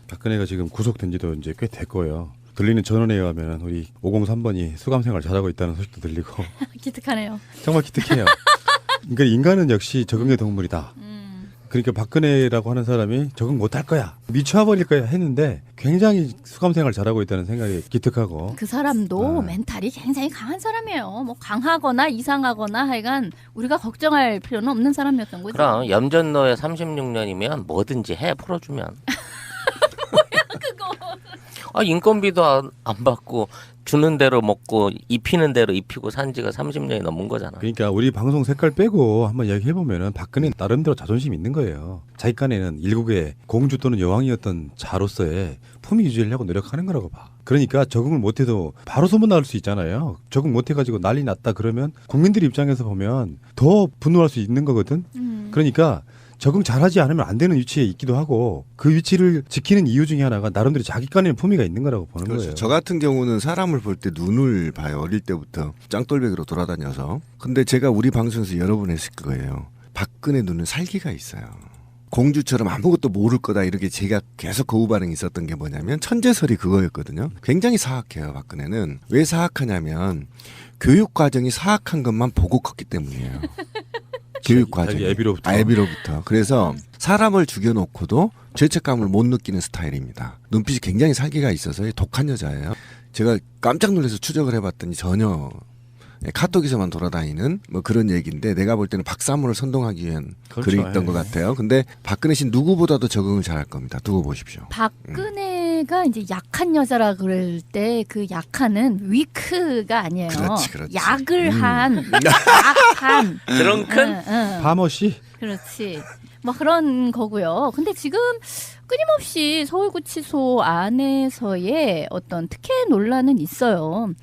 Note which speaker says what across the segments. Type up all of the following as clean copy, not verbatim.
Speaker 1: 박근혜가 지금 구속된 지도 이제 꽤 됐고요. 들리는 전원에 의하면 우리 503번이 수감생활 잘하고 있다는 소식도 들리고
Speaker 2: 기특하네요.
Speaker 1: 정말 기특해요. 그러니까 인간은 역시 적응의 동물이다. 그러니까 박근혜라고 하는 사람이 적응 못할 거야, 미쳐버릴 거야 했는데 굉장히 수감생활 잘하고 있다는 생각이 기특하고.
Speaker 2: 그 사람도 멘탈이 굉장히 강한 사람이에요. 뭐 강하거나 이상하거나 하여간 우리가 걱정할 필요는 없는 사람이었던 거죠.
Speaker 3: 그럼 염전노예 36년이면 뭐든지 해 풀어주면.
Speaker 2: 그거.
Speaker 3: 인건비도 안 받고 주는 대로 먹고 입히는 대로 입히고 산 지가 30년이 넘은 거잖아.
Speaker 1: 그러니까 우리 방송 색깔 빼고 한번 이야기해보면은 박근혜 나름대로 자존심 있는 거예요. 자기간에는 일국의 공주 또는 여왕이었던 자로서의 품위 유지를 하고 노력하는 거라고 봐. 그러니까 적응을 못해도 바로 소문날 수 있잖아요. 적응 못해가지고 난리 났다 그러면 국민들 입장에서 보면 더 분노할 수 있는 거거든. 그러니까 적응 잘하지 않으면 안 되는 위치에 있기도 하고 그 위치를 지키는 이유 중에 하나가 나름대로 자기간에는 품위가 있는 거라고 보는
Speaker 4: 그렇죠.
Speaker 1: 거예요.
Speaker 4: 저 같은 경우는 사람을 볼 때 눈을 봐요. 어릴 때부터 짱돌배기로 돌아다녀서. 근데 제가 우리 방송에서 여러 번 했을 거예요. 박근혜 눈은 살기가 있어요. 공주처럼 아무것도 모를 거다 이렇게 제가 계속 거부 반응이 있었던 게 뭐냐면 천재설이 그거였거든요. 굉장히 사악해요. 박근혜는. 왜 사악하냐면 교육 과정이 사악한 것만 보고 컸기 때문이에요. 교육 과정. 애비로부터. 그래서 사람을 죽여놓고도 죄책감을 못 느끼는 스타일입니다. 눈빛이 굉장히 살기가 있어서 독한 여자예요. 제가 깜짝 놀라서 추적을 해봤더니 전혀 카톡에서만 돌아다니는 뭐 그런 얘기인데 내가 볼 때는 박사모를 선동하기 위한
Speaker 1: 그렇죠.
Speaker 4: 글이 있던 것 같아요. 근데 박근혜 씨는 누구보다도 적응을 잘할 겁니다. 두고 보십시오.
Speaker 2: 박근혜가 이제 약한 여자라 그럴 때 그 약한은 위크가 아니에요.
Speaker 4: 그렇지.
Speaker 2: 약을 한 약한
Speaker 3: 드렁큰
Speaker 1: 파머시.
Speaker 2: 그렇지. 뭐 그런 거고요. 근데 지금 끊임없이 서울구치소 안에서의 어떤 특혜 논란은 있어요.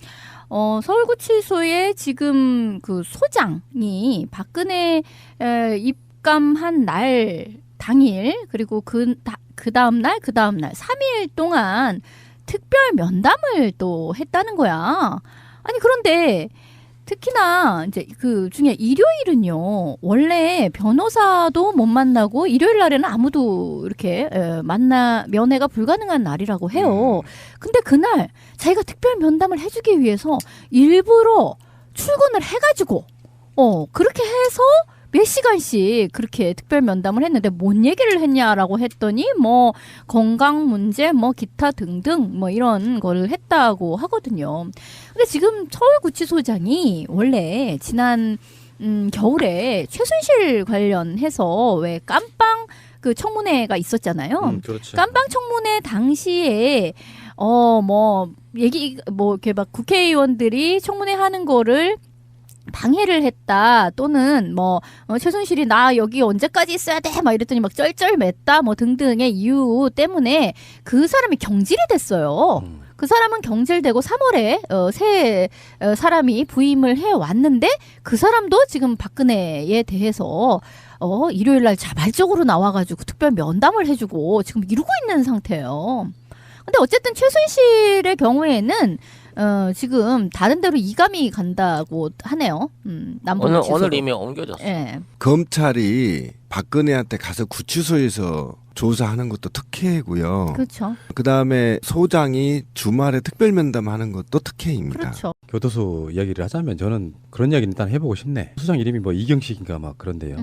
Speaker 2: 서울구치소에 지금 그 소장이 박근혜 입감한 날 당일 그리고 그 다음 날 3일 동안 특별 면담을 또 했다는 거야. 아니 그런데 특히나 이제 그 중에 일요일은요. 원래 변호사도 못 만나고 일요일 날에는 아무도 이렇게 면회가 불가능한 날이라고 해요. 근데 그날 자기가 특별 면담을 해주기 위해서 일부러 출근을 해가지고 그렇게 해서 몇 시간씩 그렇게 특별 면담을 했는데 뭔 얘기를 했냐라고 했더니 뭐 건강 문제 뭐 기타 등등 뭐 이런 걸 했다고 하거든요. 근데 지금 서울구치소장이 원래 지난 겨울에 최순실 관련해서 왜 깜빵 그 청문회가 있었잖아요.
Speaker 1: 그렇죠.
Speaker 2: 깜빵 청문회 당시에 이렇게 막 국회의원들이 청문회 하는 거를 방해를 했다 또는 최순실이 나 여기 언제까지 있어야 돼 막 이랬더니 막 쩔쩔맸다 뭐 등등의 이유 때문에 그 사람이 경질이 됐어요. 그 사람은 경질되고 3월에 새 사람이 부임을 해왔는데 그 사람도 지금 박근혜에 대해서 일요일 날 자발적으로 나와가지고 특별 면담을 해주고 지금 이러고 있는 상태예요. 근데 어쨌든 최순실의 경우에는 지금 다른 데로 이감이 간다고 하네요.
Speaker 3: 오늘 이미 옮겨졌어.
Speaker 2: 예.
Speaker 4: 검찰이 박근혜한테 가서 구치소에서 조사하는 것도 특혜고요.
Speaker 2: 그렇죠.
Speaker 4: 그다음에 소장이 주말에 특별 면담하는 것도 특혜입니다.
Speaker 2: 그렇죠.
Speaker 1: 교도소 이야기를 하자면 저는 그런 이야기는 일단 해보고 싶네. 소장 이름이 뭐 이경식인가 막 그런데요.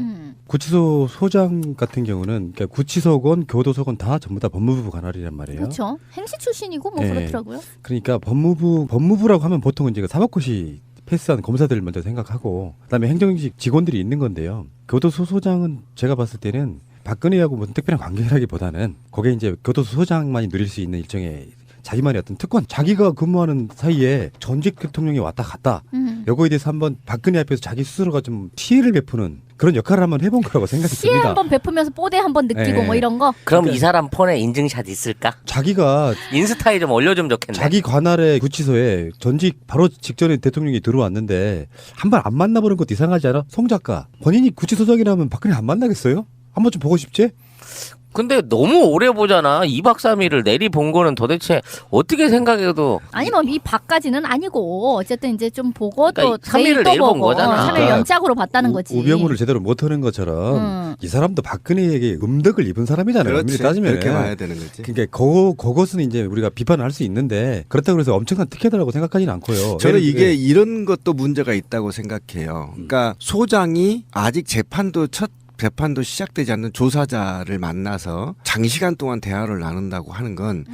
Speaker 1: 구치소 소장 같은 경우는 그러니까 구치소건 교도소건 다 전부 다 법무부 관할이란 말이에요.
Speaker 2: 그렇죠. 행시 출신이고 뭐
Speaker 1: 네.
Speaker 2: 그렇더라고요.
Speaker 1: 그러니까 법무부라고 하면 보통은 이제 사법고시 패스한 검사들을 먼저 생각하고 그다음에 행정직 직원들이 있는 건데요. 교도소 소장은 제가 봤을 때는 박근혜하고 무슨 특별한 관계라기보다는 그게 이제 교도소 소장만이 누릴 수 있는 일종의 자기만의 어떤 특권, 자기가 근무하는 사이에 전직 대통령이 왔다 갔다 요거에 대해서 한번 박근혜 앞에서 자기 스스로가 좀 피해를 베푸는 그런 역할을 한번 해본 거라고 생각이
Speaker 2: 피해
Speaker 1: 듭니다.
Speaker 2: 한번 베푸면서 뽀대 한번 느끼고
Speaker 1: 네.
Speaker 2: 뭐 이런 거.
Speaker 3: 그럼 이 사람 폰에 인증샷 있을까?
Speaker 1: 자기가
Speaker 3: 인스타에 좀 올려주면 좋겠네.
Speaker 1: 자기 관할의 구치소에 전직 바로 직전에 대통령이 들어왔는데 한 번 안 만나보는 것도 이상하지 않아? 송 작가 본인이 구치소장이라면 박근혜 안 만나겠어요? 한번 좀 보고 싶지?
Speaker 3: 근데 너무 오래 보잖아. 2박 3일을 내리 본 거는 도대체 어떻게 생각해도
Speaker 2: 아니 뭐 이 박까지는 아니고 어쨌든 이제 좀 보고
Speaker 3: 그러니까
Speaker 2: 또
Speaker 3: 3일을
Speaker 2: 내일 또
Speaker 3: 내일 본
Speaker 2: 보고
Speaker 3: 거잖아.
Speaker 2: 3일 연짝으로 봤다는 거지.
Speaker 1: 우병우를 제대로 못하는 것처럼 이 사람도 박근혜에게 음덕을 입은 사람이잖아요.
Speaker 4: 그렇지.
Speaker 1: 엄밀히 따지면
Speaker 4: 그렇게 봐야 되는 거지.
Speaker 1: 그러니까 그것은 이제 우리가 비판을 할 수 있는데 그렇다고 해서 엄청난 특혜다라고 생각하지는 않고요.
Speaker 4: 저는
Speaker 1: 예를 들어-
Speaker 4: 이게 이런 것도 문제가 있다고 생각해요. 그러니까 소장이 아직 첫 재판도 시작되지 않는 조사자를 만나서 장시간 동안 대화를 나눈다고 하는 건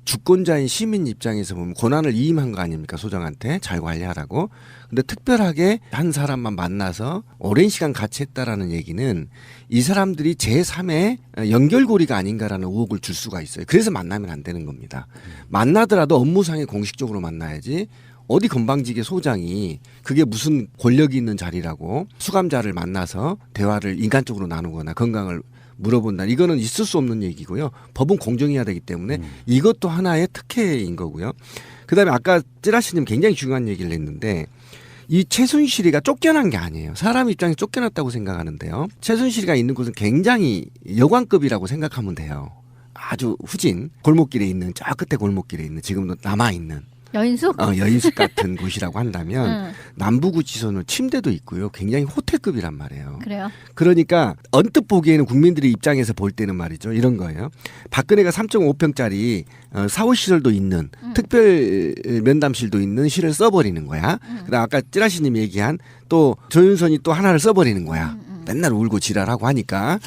Speaker 4: 주권자인 시민 입장에서 보면 권한을 이임한 거 아닙니까? 소장한테 잘 관리하라고. 근데 특별하게 한 사람만 만나서 오랜 시간 같이 했다라는 얘기는 이 사람들이 제3의 연결고리가 아닌가라는 의혹을 줄 수가 있어요. 그래서 만나면 안 되는 겁니다. 만나더라도 업무상에 공식적으로 만나야지 어디 건방지게 소장이 그게 무슨 권력이 있는 자리라고 수감자를 만나서 대화를 인간적으로 나누거나 건강을 물어본다. 이거는 있을 수 없는 얘기고요. 법은 공정해야 되기 때문에 이것도 하나의 특혜인 거고요. 그다음에 아까 찌라시님 굉장히 중요한 얘기를 했는데 이 최순실이가 쫓겨난 게 아니에요. 사람 입장에서 쫓겨났다고 생각하는데요. 최순실이가 있는 곳은 굉장히 여관급이라고 생각하면 돼요. 아주 후진 골목길에 있는 저 끝에 골목길에 있는 지금도 남아있는
Speaker 2: 여인숙?
Speaker 4: 여인숙 같은 곳이라고 한다면 남부구치소는 침대도 있고요. 굉장히 호텔급이란 말이에요.
Speaker 2: 그래요.
Speaker 4: 그러니까 언뜻 보기에는 국민들의 입장에서 볼 때는 말이죠. 이런 거예요. 박근혜가 3.5평짜리 사후시설도 있는 특별 면담실도 있는 실을 써버리는 거야. 그다음 아까 찌라시님이 얘기한 또 조윤선이 또 하나를 써버리는 거야. 맨날 울고 지랄하고 하니까.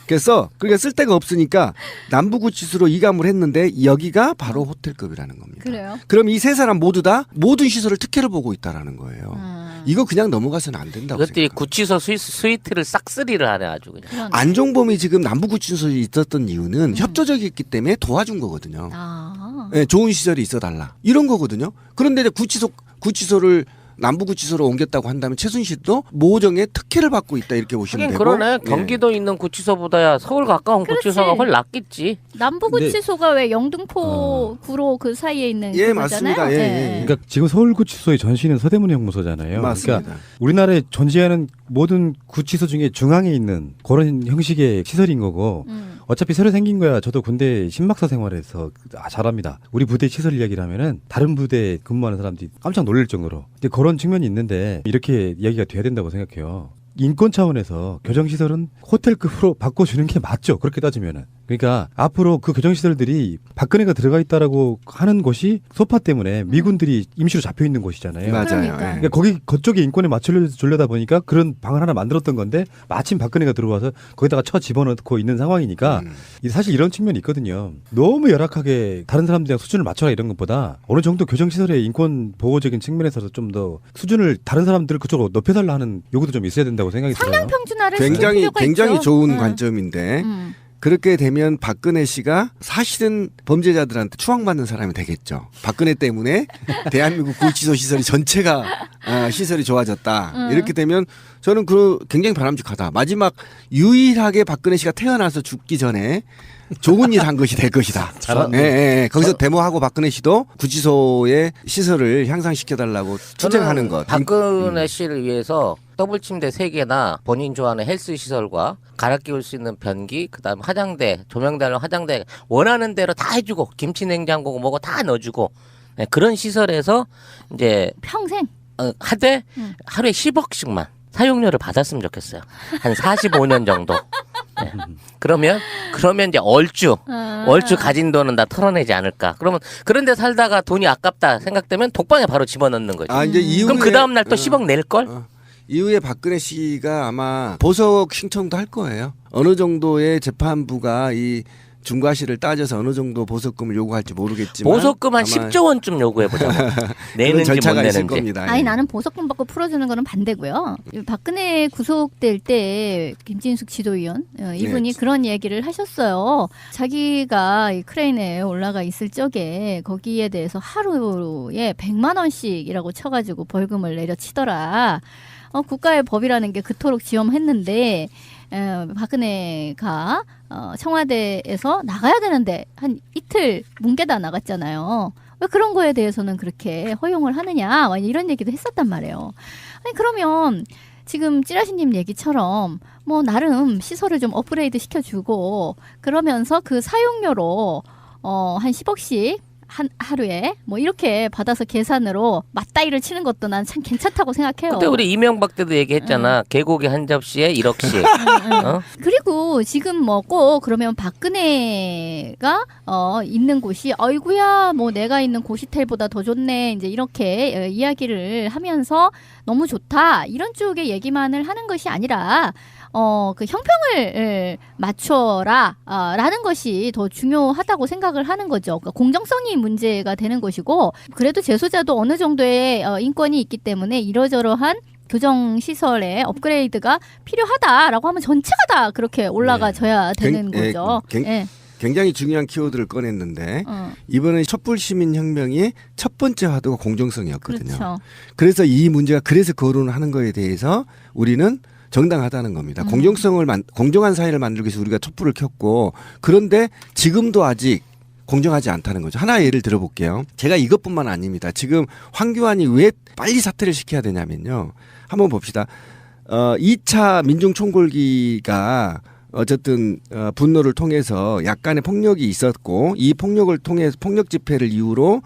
Speaker 4: 그래서 그러니까 쓸 데가 없으니까 남부구치소로 이감을 했는데 여기가 바로 호텔급이라는 겁니다.
Speaker 2: 그래요.
Speaker 4: 그럼 이 세 사람 모두 다 모든 시설을 특혜를 보고 있다라는 거예요. 이거 그냥 넘어가서는 안 된다고
Speaker 3: 이것들이
Speaker 4: 생각합니다.
Speaker 3: 구치소 스위트를 싹쓸이를 하네 아주 그냥.
Speaker 2: 그런.
Speaker 4: 안종범이 지금 남부구치소에 있었던 이유는 협조적이었기 때문에 도와준 거거든요.
Speaker 2: 아.
Speaker 4: 네, 좋은 시설이 있어달라 이런 거거든요. 그런데 이제 구치소를 남부구치소로 옮겼다고 한다면 최순실도 모정의 특혜를 받고 있다 이렇게 보시면
Speaker 3: 하긴
Speaker 4: 되고.
Speaker 3: 그러네.
Speaker 4: 예.
Speaker 3: 경기도 있는 구치소보다야 서울 가까운
Speaker 2: 그렇지.
Speaker 3: 구치소가 훨 낫겠지.
Speaker 2: 남부구치소가 왜 영등포 구로 그 사이에 있는
Speaker 4: 예,
Speaker 2: 그거잖아요.
Speaker 4: 맞습니다. 예.
Speaker 1: 그러니까 지금 서울구치소의 전신은 서대문 형무소잖아요.
Speaker 4: 맞습니다.
Speaker 1: 그러니까 우리나라에 존재하는 모든 구치소 중에 중앙에 있는 그런 형식의 시설인 거고 어차피 새로 생긴 거야. 저도 군대 신막사 생활에서 잘합니다. 우리 부대 시설 이야기를 하면은 다른 부대에 근무하는 사람들이 깜짝 놀랄 정도로 근데 그런 측면이 있는데 이렇게 이야기가 돼야 된다고 생각해요. 인권 차원에서 교정시설은 호텔급으로 바꿔주는 게 맞죠. 그렇게 따지면은. 그러니까 앞으로 그 교정시설들이 박근혜가 들어가 있다라고 하는 곳이 소파 때문에 미군들이 임시로 잡혀 있는 곳이잖아요.
Speaker 4: 맞아요.
Speaker 2: 그러니까.
Speaker 4: 예.
Speaker 1: 그러니까 거기 그쪽에 인권에 맞추려다 보니까 그런 방을 하나 만들었던 건데 마침 박근혜가 들어와서 거기다가 쳐 집어넣고 있는 상황이니까 사실 이런 측면이 있거든요. 너무 열악하게 다른 사람들이랑 수준을 맞춰라 이런 것보다 어느 정도 교정시설의 인권 보호적인 측면에서 좀 더 수준을 다른 사람들을 그쪽으로 높여달라 하는 요구도 좀 있어야 된다고 생각이 들어요.
Speaker 2: 상향 평준화를
Speaker 4: 굉장히
Speaker 2: 시킬 필요가
Speaker 4: 굉장히
Speaker 2: 있죠.
Speaker 4: 좋은
Speaker 2: 응.
Speaker 4: 관점인데
Speaker 2: 음.
Speaker 4: 그렇게 되면 박근혜 씨가 사실은 범죄자들한테 추앙받는 사람이 되겠죠. 박근혜 때문에 대한민국 구치소 시설이 전체가 시설이 좋아졌다. 이렇게 되면 저는 굉장히 바람직하다. 마지막 유일하게 박근혜 씨가 태어나서 죽기 전에 좋은 일 한 것이 될 것이다.
Speaker 1: 잘하네.
Speaker 4: 예. 거기서 데모하고 박근혜 씨도 구치소의 시설을 향상시켜달라고 투쟁하는 것.
Speaker 3: 박근혜 씨를 위해서 더블 침대 3개나 본인 좋아하는 헬스 시설과 갈아 끼울 수 있는 변기, 그다음 화장대, 조명달로 화장대 원하는 대로 다 해주고 김치 냉장고 뭐고 다 넣어주고 네, 그런 시설에서 이제
Speaker 2: 평생.
Speaker 3: 하되 하루에 10억씩만 사용료를 받았으면 좋겠어요. 한 45년 정도. 네. 그러면 이제 얼추 가진 돈은 다 털어내지 않을까. 그러면 그런데 살다가 돈이 아깝다 생각되면 독방에 바로 집어넣는 거지.
Speaker 4: 이제 이후에
Speaker 3: 그럼 그 다음 날 또 10억 낼 걸?
Speaker 4: 이후에 박근혜 씨가 아마 보석 신청도 할 거예요. 어느 정도의 재판부가 이 중과실을 따져서 어느 정도 보석금을 요구할지 모르겠지만
Speaker 3: 보석금 한
Speaker 4: 아마
Speaker 3: 10조 원 좀 요구해보자고.
Speaker 4: 그런
Speaker 3: 내는지 못
Speaker 4: 절차가 있을
Speaker 3: 내는지.
Speaker 4: 겁니다.
Speaker 2: 아니
Speaker 4: 예.
Speaker 2: 나는 보석금 받고 풀어주는 거는 반대고요. 박근혜 구속될 때 김진숙 지도위원 이분이
Speaker 4: 네.
Speaker 2: 그런 얘기를 하셨어요. 자기가 이 크레인에 올라가 있을 적에 거기에 대해서 하루에 100만 원씩이라고 쳐가지고 벌금을 내려치더라. 국가의 법이라는 게 그토록 지엄했는데 박근혜가 청와대에서 나가야 되는데 한 이틀 뭉개다 나갔잖아요. 왜 그런 거에 대해서는 그렇게 허용을 하느냐 이런 얘기도 했었단 말이에요. 아니 그러면 지금 찌라시님 얘기처럼 뭐 나름 시설을 좀 업그레이드 시켜주고 그러면서 그 사용료로 한 10억씩 하루에 뭐 이렇게 받아서 계산으로 맞다이를 치는 것도 난 참 괜찮다고 생각해요.
Speaker 3: 근데 우리 이명박 때도 얘기했잖아. 개고기 한 접시에 1억씩. 어?
Speaker 2: 그리고 지금 뭐 꼭 그러면 박근혜가 있는 곳이 어이구야 뭐 내가 있는 고시텔보다 더 좋네 이제 이렇게 이야기를 하면서 너무 좋다 이런 쪽의 얘기만을 하는 것이 아니라 그 형평을 맞춰라 라는 것이 더 중요하다고 생각을 하는 거죠. 그러니까 공정성이 문제가 되는 것이고 그래도 재소자도 어느 정도의 인권이 있기 때문에 이러저러한 교정 시설의 업그레이드가 필요하다라고 하면 전체가 다 그렇게 올라가져야 되는 거죠. 예.
Speaker 4: 굉장히 중요한 키워드를 꺼냈는데 이번에 촛불 시민 혁명의 첫 번째 화두가 공정성이었거든요.
Speaker 2: 그렇죠.
Speaker 4: 그래서 이 문제가 그래서 거론을 하는 거에 대해서 우리는 정당하다는 겁니다. 공정한 사회를 만들기 위해서 우리가 촛불을 켰고 그런데 지금도 아직 공정하지 않다는 거죠. 하나 예를 들어볼게요. 제가 이것뿐만 아닙니다. 지금 황교안이 왜 빨리 사퇴를 시켜야 되냐면요. 한번 봅시다. 2차 민중총궐기가 어쨌든 분노를 통해서 약간의 폭력이 있었고 이 폭력을 통해서 폭력 집회를 이유로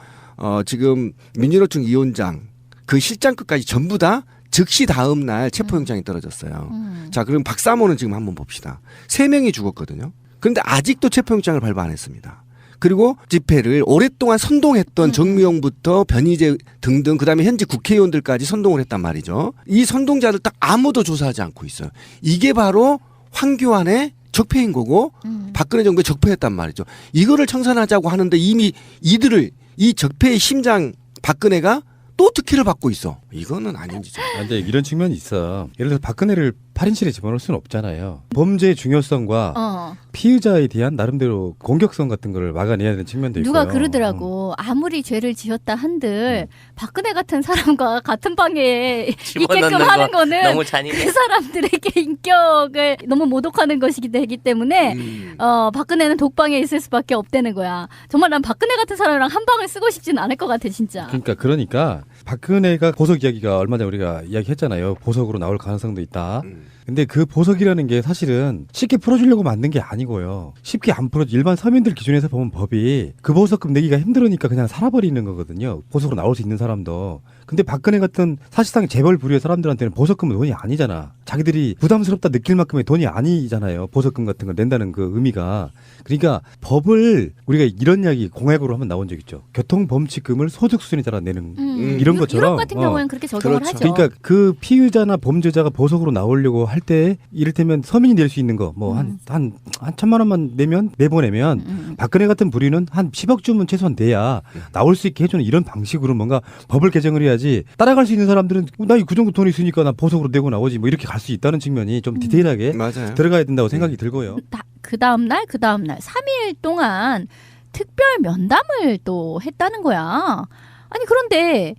Speaker 4: 지금 민주노총 위원장 그 실장급까지 전부 다 즉시 다음 날 체포영장이 떨어졌어요. 자, 그럼 박사모는 지금 한번 봅시다. 3명이 죽었거든요. 그런데 아직도 체포영장을 발부 안 했습니다. 그리고 집회를 오랫동안 선동했던 정미용부터 변희재 등등 그다음에 현재 국회의원들까지 선동을 했단 말이죠. 이 선동자들 딱 아무도 조사하지 않고 있어요. 이게 바로 황교안의 적폐인 거고 박근혜 정부의 적폐였단 말이죠. 이거를 청산하자고 하는데 이미 이 적폐의 심장 박근혜가 또 특혜를 받고 있어. 이거는 아닌 짓이죠.
Speaker 1: 근데 이런 측면이 있어. 예를 들어서 박근혜를 8인실에 집어넣을 수는 없잖아요. 범죄의 중요성과 피의자에 대한 나름대로 공격성 같은 거를 막아내야 되는 측면도 있고요.
Speaker 2: 누가 그러더라고. 아무리 죄를 지었다 한들 박근혜 같은 사람과 같은 방에 있게끔 하는 거는
Speaker 3: 너무 잔인해.
Speaker 2: 그 사람들에게 인격을 너무 모독하는 것이기 되기 때문에 박근혜는 독방에 있을 수밖에 없다는 거야. 정말 난 박근혜 같은 사람이랑 한 방을 쓰고 싶지는 않을 것 같아 진짜.
Speaker 1: 그러니까 박근혜가 보석 이야기가 얼마 전에 우리가 이야기했잖아요. 보석으로 나올 가능성도 있다. 근데 그 보석이라는 게 사실은 쉽게 풀어주려고 만든 게 아니고요. 쉽게 안 풀어져. 일반 서민들 기준에서 보면 법이 그 보석금 내기가 힘들으니까 그냥 살아버리는 거거든요. 보석으로 나올 수 있는 사람도. 근데 박근혜 같은 사실상 재벌 부류의 사람들한테는 보석금은 돈이 아니잖아. 자기들이 부담스럽다 느낄 만큼의 돈이 아니잖아요. 보석금 같은 걸 낸다는 그 의미가. 그러니까 법을 우리가 이런 이야기 공약으로 한번 나온 적 있죠. 교통범칙금을 소득 수준에 따라 내는 이런 것처럼.
Speaker 2: 유럽 같은 경우에는 그렇게 적용을
Speaker 4: 그렇죠.
Speaker 2: 하죠.
Speaker 1: 그러니까 그 피의자나 범죄자가 보석으로 나오려고 할 때 이를테면 서민이 낼 수 있는 거 뭐 한 1,000만 원만 내면 내보내면 박근혜 같은 부류는 한 10억 주면 최소한 내야 나올 수 있게 해주는 이런 방식으로 뭔가 법을 개정을 해야지 따라갈 수 있는 사람들은 나 그 정도 돈이 있으니까 나 보석으로 내고 나오지 뭐 이렇게 갈 수 있다는 측면이 좀 디테일하게
Speaker 4: 맞아요.
Speaker 1: 들어가야 된다고 생각이 들고요.
Speaker 2: 그 다음날 3일 동안 특별 면담을 또 했다는 거야. 아니 그런데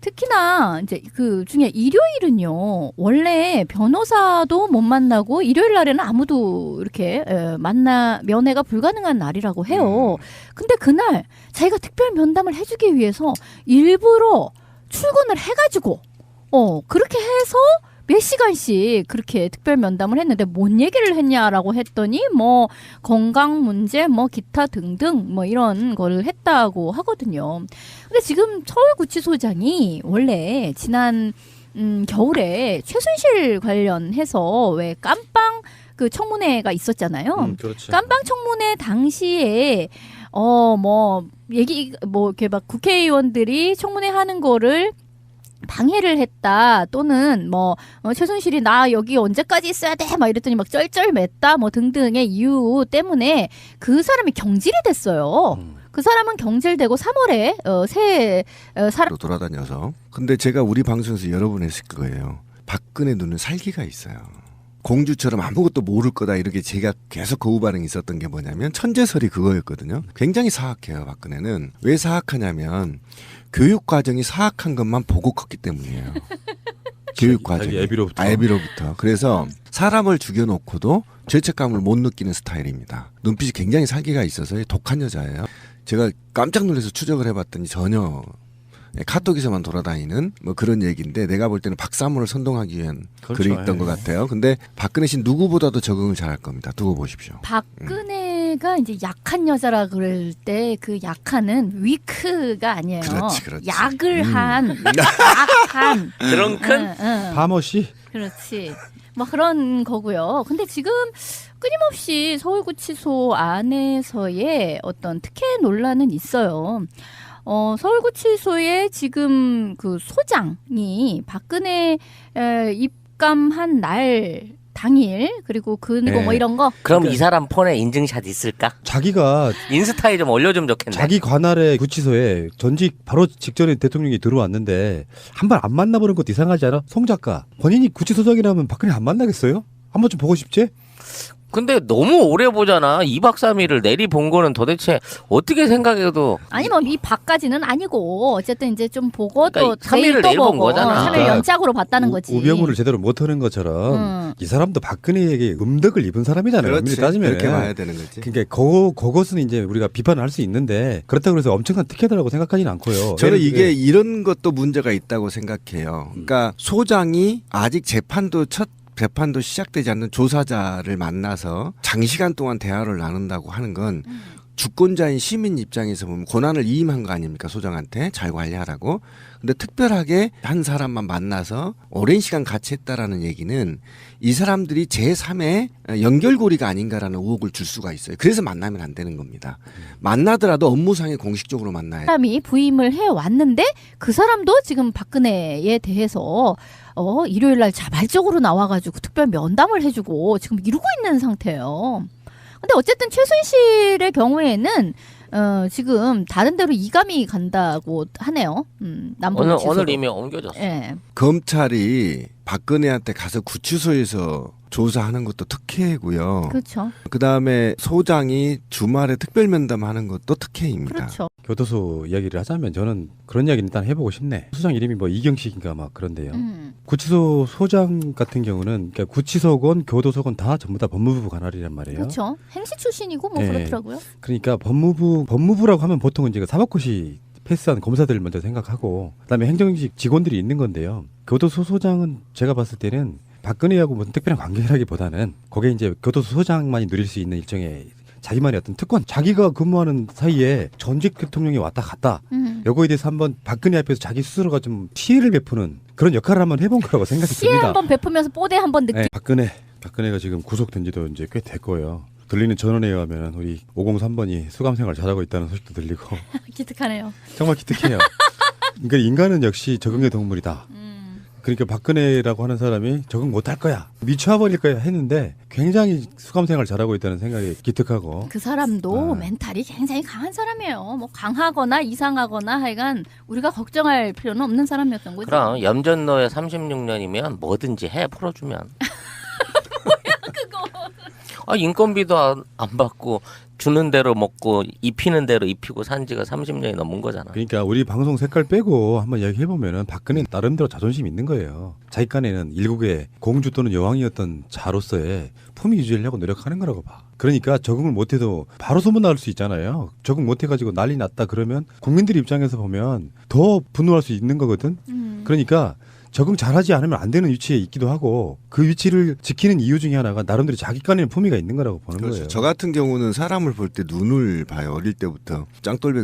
Speaker 2: 특히나 이제 그 중에 일요일은요. 원래 변호사도 못 만나고 일요일 날에는 아무도 이렇게 면회가 불가능한 날이라고 해요. 근데 그날 자기가 특별 면담을 해주기 위해서 일부러 출근을 해가지고 그렇게 해서 몇 시간씩 그렇게 특별 면담을 했는데 뭔 얘기를 했냐라고 했더니 뭐 건강 문제 뭐 기타 등등 뭐 이런 거를 했다고 하거든요. 근데 지금 서울구치소장이 원래 지난 겨울에 최순실 관련해서 왜 깜빵 그 청문회가 있었잖아요.
Speaker 1: 그렇죠.
Speaker 2: 깜빵 청문회 당시에 이렇게 막 국회의원들이 청문회 하는 거를 방해를 했다 또는 최순실이 나 여기 언제까지 있어야 돼 막 이랬더니 막 쩔쩔맸다 뭐 등등의 이유 때문에 그 사람이 경질이 됐어요. 그 사람은 경질되고 3월에 새 사람
Speaker 4: 돌아다녀서. 근데 제가 우리 방송에서 여러 번 했을 거예요. 박근혜 눈은 살기가 있어요. 공주처럼 아무것도 모를 거다 이렇게 제가 계속 거부 반응이 있었던 게 뭐냐면 천재설이 그거였거든요. 굉장히 사악해요. 박근혜는. 왜 사악하냐면 교육 과정이 사악한 것만 보고 컸기 때문이에요. 교육 과정이. 애비로부터. 그래서 사람을 죽여놓고도 죄책감을 못 느끼는 스타일입니다. 눈빛이 굉장히 살기가 있어서 독한 여자예요. 제가 깜짝 놀라서 추적을 해봤더니 전혀 카톡에서만 돌아다니는 뭐 그런 얘기인데 내가 볼 때는 박사모를 선동하기 위한
Speaker 1: 그렇죠.
Speaker 4: 글이 있던
Speaker 1: 예.
Speaker 4: 것 같아요. 근데 박근혜 씨 누구보다도 적응을 잘할 겁니다. 두고 보십시오.
Speaker 2: 박근혜가 이제 약한 여자라 그럴 때 그 약한은 위크가 아니에요.
Speaker 4: 그렇지, 그렇지.
Speaker 2: 약을 한, 약한.
Speaker 3: 드렁큰?
Speaker 1: 파머시
Speaker 2: 그렇지. 뭐 그런 거고요. 근데 지금 끊임없이 서울구치소 안에서의 어떤 특혜 논란은 있어요. 서울구치소에 지금 그 소장이 박근혜 입감한 날 당일 그리고 그리고 뭐
Speaker 1: 네.
Speaker 2: 이런 거
Speaker 3: 그럼 이 사람 폰에 인증샷 있을까?
Speaker 1: 자기가
Speaker 3: 인스타에 좀 올려주면 좋겠네.
Speaker 1: 자기 관할의 구치소에 전직 바로 직전에 대통령이 들어왔는데 한 번 안 만나보는 것도 이상하지 않아? 송 작가 본인이 구치소장이라면 박근혜 안 만나겠어요? 한번 좀 보고 싶지?
Speaker 3: 근데 너무 오래 보잖아. 2박 3일을 내리 본 거는 도대체 어떻게 생각해도
Speaker 2: 아니 뭐 이 박까지는 아니고 어쨌든 이제 좀 보고
Speaker 3: 그러니까
Speaker 2: 또 내일
Speaker 3: 3일을
Speaker 2: 또
Speaker 3: 내일 본
Speaker 2: 보고
Speaker 3: 거잖아.
Speaker 2: 3일
Speaker 1: 그러니까
Speaker 2: 연짝으로 봤다는 거지.
Speaker 1: 우병우를 제대로 못하는 것처럼 이 사람도 박근혜에게 음덕을 입은 사람이잖아요. 엄밀히 따지면
Speaker 4: 그렇게 봐야 되는 거지.
Speaker 1: 그러니까 그것은 이제 우리가 비판을 할 수 있는데 그렇다고 해서 엄청난 특혜다라고 생각하지는 않고요.
Speaker 4: 저는
Speaker 1: 예를
Speaker 4: 이게
Speaker 1: 들어
Speaker 4: 이런 것도 문제가 있다고 생각해요. 그러니까 소장이 아직 첫 재판도 시작되지 않는 조사자를 만나서 장시간 동안 대화를 나눈다고 하는 건 주권자인 시민 입장에서 보면 권한을 위임한 거 아닙니까? 소장한테 잘 관리하라고. 근데 특별하게 한 사람만 만나서 오랜 시간 같이 했다라는 얘기는 이 사람들이 제3의 연결고리가 아닌가라는 의혹을 줄 수가 있어요. 그래서 만나면 안 되는 겁니다. 만나더라도 업무상에 공식적으로 만나야
Speaker 2: 사람이 부임을 해 왔는데 그 사람도 지금 박근혜에 대해서 일요일 날 자발적으로 나와가지고 특별 면담을 해주고 지금 이러고 있는 상태예요. 근데 어쨌든 최순실의 경우에는 지금 다른 데로 이감이 간다고 하네요. 남부구치소로.
Speaker 3: 오늘 이미 옮겨졌어.
Speaker 2: 예.
Speaker 4: 검찰이 박근혜한테 가서 구치소에서 조사하는 것도 특혜고요.
Speaker 2: 그렇죠.
Speaker 4: 그다음에 소장이 주말에 특별 면담하는 것도 특혜입니다.
Speaker 2: 그렇죠.
Speaker 1: 교도소 이야기를 하자면 저는 그런 이야기는 일단 해보고 싶네. 소장 이름이 뭐 이경식인가 막 그런데요. 구치소 소장 같은 경우는 그러니까 구치소건 교도소건 다 전부 다 법무부 관할이란 말이에요.
Speaker 2: 그렇죠. 행시 출신이고 뭐
Speaker 1: 예.
Speaker 2: 그렇더라고요.
Speaker 1: 그러니까 법무부라고 하면 보통은 이제 사법고시 패스한 검사들을 먼저 생각하고 그다음에 행정직 직원들이 있는 건데요. 교도소 소장은 제가 봤을 때는 박근혜하고 무슨 특별한 관계라기보다는 거기에 이제 교도소 소장만이 누릴 수 있는 일종의 자기만의 어떤 특권, 자기가 근무하는 사이에 전직 대통령이 왔다 갔다 요거에 대해서 한번 박근혜 앞에서 자기 스스로가 좀 시혜를 베푸는 그런 역할을 한번 해본 거라고 생각이
Speaker 2: 시에
Speaker 1: 듭니다.
Speaker 2: 한번 베푸면서 뽀대 한번 느끼.
Speaker 1: 네, 박근혜가 지금 구속된 지도 이제 꽤 됐고요. 들리는 전원에 의하면 우리 503번이 수감생활 잘하고 있다는 소식도 들리고
Speaker 2: 기특하네요.
Speaker 1: 정말 기특해요. 그러니까 인간은 역시 적응의 동물이다. 그러니까 박근혜라고 하는 사람이 적응 못할 거야, 미쳐버릴 거야 했는데 굉장히 수감생활 잘하고 있다는 생각이 기특하고.
Speaker 2: 그 사람도 멘탈이 굉장히 강한 사람이에요. 뭐 강하거나 이상하거나 하여간 우리가 걱정할 필요는 없는 사람이었던 거죠.
Speaker 3: 그럼 염전노예 36년이면 뭐든지 해 풀어주면.
Speaker 2: 그거.
Speaker 3: 인건비도 안 받고 주는 대로 먹고 입히는 대로 입히고 산 지가 30년이 넘은 거잖아.
Speaker 1: 그러니까 우리 방송 색깔 빼고 한번 이야기해 보면은 박근혜 나름대로 자존심 있는 거예요. 자기 간에는 일국의 공주 또는 여왕이었던 자로서의 품위 유지하려고 노력하는 거라고 봐. 그러니까 적응을 못해도 바로 소문날 수 있잖아요. 적응 못해가지고 난리 났다 그러면 국민들 입장에서 보면 더 분노할 수 있는 거거든. 그러니까 적응 잘하지 않으면 안 되는 위치에 있기도 하고 그 위치를 지키는 이유 중에 하나가 나름대로 자기 간에는 품위가 있는 거라고 보는
Speaker 4: 그렇죠.
Speaker 1: 거예요.
Speaker 4: 저 같은 경우는 사람을 볼 때 눈을 봐요. 어릴 때부터 짱돌배